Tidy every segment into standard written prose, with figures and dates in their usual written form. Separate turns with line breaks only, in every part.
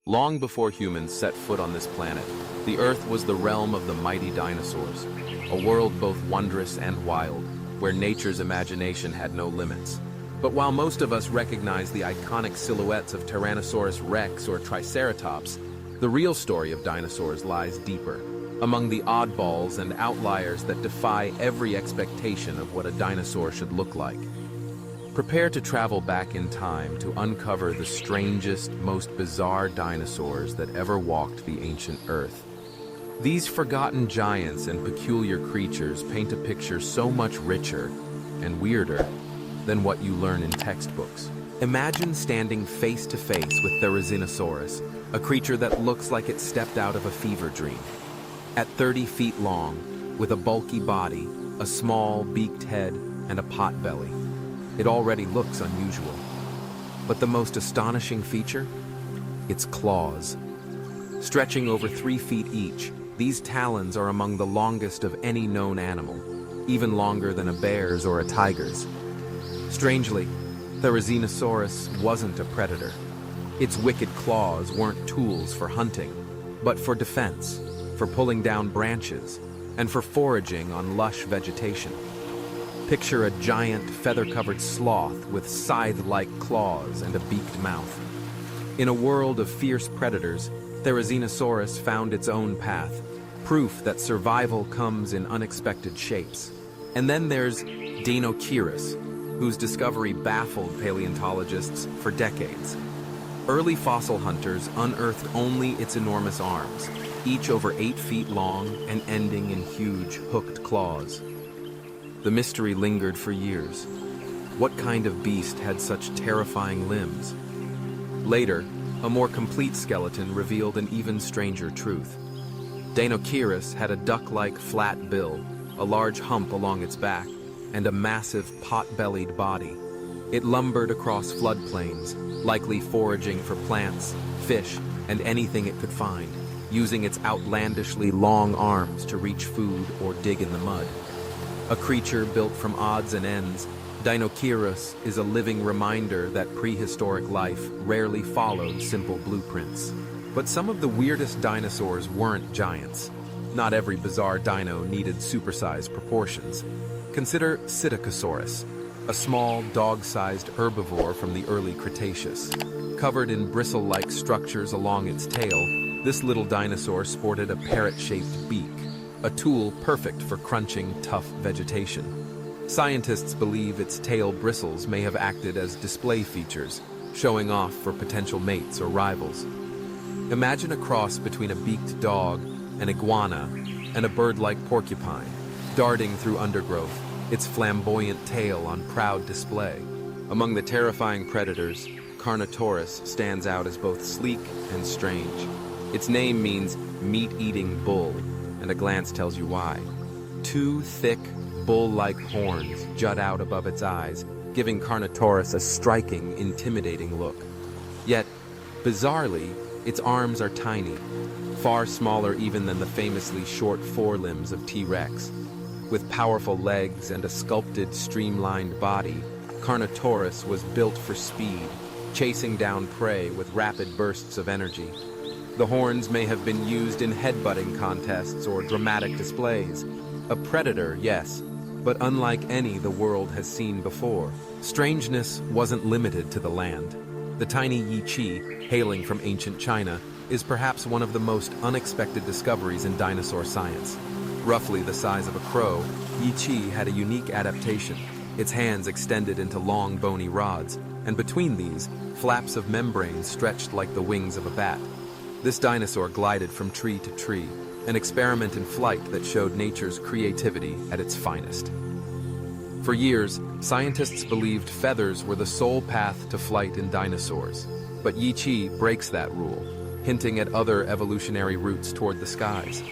Long before humans set foot on this planet, the Earth was the realm of the mighty dinosaurs, a world both wondrous and wild, where nature's imagination had no limits. But while most of us recognize the iconic silhouettes of Tyrannosaurus rex or Triceratops, the real story of dinosaurs lies deeper, among the oddballs and outliers that defy every expectation of what a dinosaur should look like. Prepare to travel back in time to uncover the strangest, most bizarre dinosaurs that ever walked the ancient Earth. These forgotten giants and peculiar creatures paint a picture so much richer and weirder than what you learn in textbooks. Imagine standing face to face with Therizinosaurus, a creature that looks like it stepped out of a fever dream. At 30 feet long, with a bulky body, a small beaked head, and a pot belly. It already looks unusual. But the most astonishing feature? Its claws. Stretching over 3 feet each, these talons are among the longest of any known animal, even longer than a bear's or a tiger's. Strangely, Therizinosaurus wasn't a predator. Its wicked claws weren't tools for hunting, but for defense, for pulling down branches, and for foraging on lush vegetation. Picture a giant, feather-covered sloth with scythe-like claws and a beaked mouth. In a world of fierce predators, Therizinosaurus found its own path, proof that survival comes in unexpected shapes. And then there's Dinosaurs, whose discovery baffled paleontologists for decades. Early fossil hunters unearthed only its enormous arms, each over 8 feet long and ending in huge, hooked claws. The mystery lingered for years. What kind of beast had such terrifying limbs? Later, a more complete skeleton revealed an even stranger truth. Dinosaurus had a duck-like flat bill, a large hump along its back, and a massive pot-bellied body. It lumbered across floodplains, likely foraging for plants, fish, and anything it could find, using its outlandishly long arms to reach food or dig in the mud. A creature built from odds and ends, Dinosaurus is a living reminder that prehistoric life rarely followed simple blueprints. But some of the weirdest dinosaurs weren't giants. Not every bizarre dino needed supersized proportions. Consider Psittacosaurus, a small, dog-sized herbivore from the early Cretaceous. Covered in bristle-like structures along its tail, this little dinosaur sported a parrot-shaped beak, a tool perfect for crunching tough vegetation. Scientists believe its tail bristles may have acted as display features, showing off for potential mates or rivals. Imagine a cross between a beaked dog, an iguana, and a bird-like porcupine, darting through undergrowth, its flamboyant tail on proud display. Among the terrifying predators, Carnotaurus stands out as both sleek and strange. Its name means meat-eating bull, and a glance tells you why. 2 thick, bull-like horns jut out above its eyes, giving Carnotaurus a striking, intimidating look. Yet, bizarrely, its arms are tiny, far smaller even than the famously short forelimbs of T-Rex. With powerful legs and a sculpted, streamlined body, Carnotaurus was built for speed, chasing down prey with rapid bursts of energy. The horns may have been used in headbutting contests or dramatic displays. A predator, yes, but unlike any the world has seen before. Strangeness wasn't limited to the land. The tiny Yiqi, hailing from ancient China, is perhaps one of the most unexpected discoveries in dinosaur science. Roughly the size of a crow, Yiqi had a unique adaptation. Its hands extended into long, bony rods, and between these, flaps of membrane stretched like the wings of a bat. This dinosaur glided from tree to tree, an experiment in flight that showed nature's creativity at its finest. For years, scientists believed feathers were the sole path to flight in dinosaurs, but Yiqi breaks that rule, hinting at other evolutionary routes toward the skies.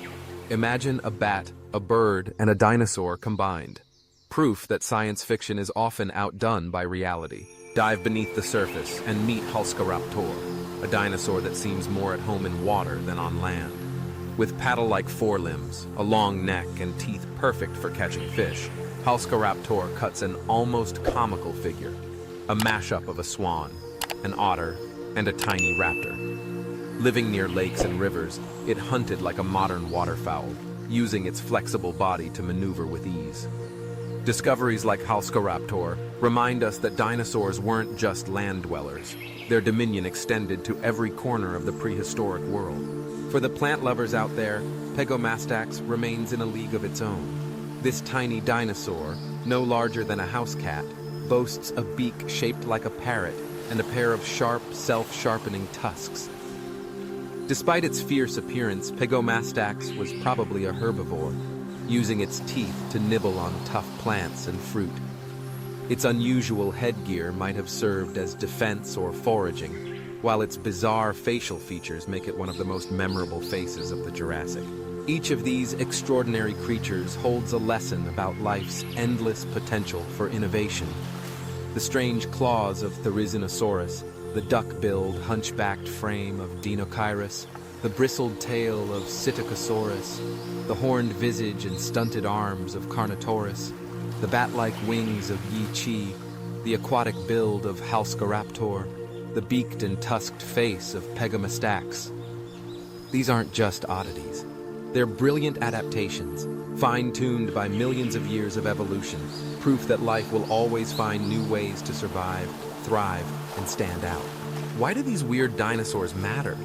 Imagine a bat, a bird, and a dinosaur combined. Proof that science fiction is often outdone by reality. Dive beneath the surface and meet Halskaraptor, a dinosaur that seems more at home in water than on land. With paddle-like forelimbs, a long neck, and teeth perfect for catching fish, Halskaraptor cuts an almost comical figure, a mashup of a swan, an otter, and a tiny raptor. Living near lakes and rivers, it hunted like a modern waterfowl, using its flexible body to maneuver with ease. Discoveries like Halskaraptor remind us that dinosaurs weren't just land dwellers. Their dominion extended to every corner of the prehistoric world. For the plant lovers out there, Pegomastax remains in a league of its own. This tiny dinosaur, no larger than a house cat, boasts a beak shaped like a parrot and a pair of sharp, self-sharpening tusks. Despite its fierce appearance, Pegomastax was probably a herbivore, using its teeth to nibble on tough plants and fruit. Its unusual headgear might have served as defense or foraging, while its bizarre facial features make it one of the most memorable faces of the Jurassic. Each of these extraordinary creatures holds a lesson about life's endless potential for innovation. The strange claws of Therizinosaurus, the duck-billed, hunchbacked frame of Deinocheirus, the bristled tail of Psittacosaurus, the horned visage and stunted arms of Carnotaurus, the bat-like wings of Yi-Chi, the aquatic build of Halskaraptor, the beaked and tusked face of Pegomastax. These aren't just oddities. They're brilliant adaptations, fine-tuned by millions of years of evolution, proof that life will always find new ways to survive, thrive, and stand out. Why do these weird dinosaurs matter?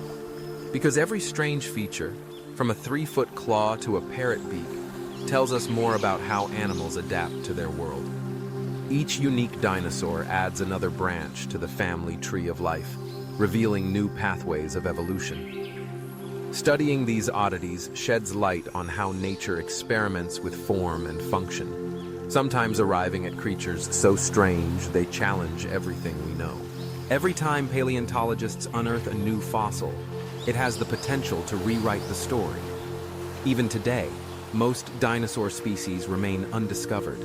Because every strange feature, from a 3-foot claw to a parrot beak, tells us more about how animals adapt to their world. Each unique dinosaur adds another branch to the family tree of life, revealing new pathways of evolution. Studying these oddities sheds light on how nature experiments with form and function, sometimes arriving at creatures so strange they challenge everything we know. Every time paleontologists unearth a new fossil, it has the potential to rewrite the story. Even today, most dinosaur species remain undiscovered.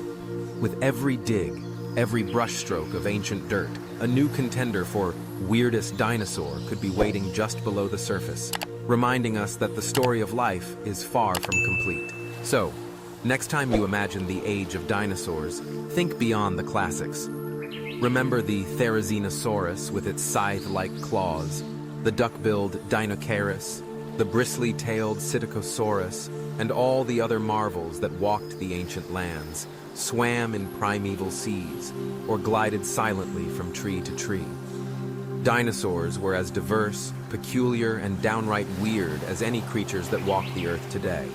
With every dig, every brushstroke of ancient dirt, a new contender for weirdest dinosaur could be waiting just below the surface, reminding us that the story of life is far from complete. So, next time you imagine the age of dinosaurs, think beyond the classics. Remember the Therizinosaurus with its scythe-like claws, the duck-billed Deinocheirus, the bristly-tailed Psittacosaurus, and all the other marvels that walked the ancient lands, swam in primeval seas, or glided silently from tree to tree. Dinosaurs were as diverse, peculiar, and downright weird as any creatures that walk the earth today.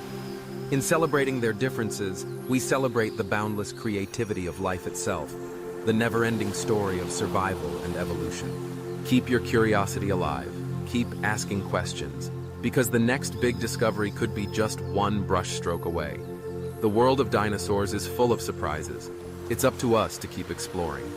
In celebrating their differences, we celebrate the boundless creativity of life itself, the never-ending story of survival and evolution. Keep your curiosity alive. Keep asking questions, because the next big discovery could be just one brushstroke away. The world of dinosaurs is full of surprises. It's up to us to keep exploring.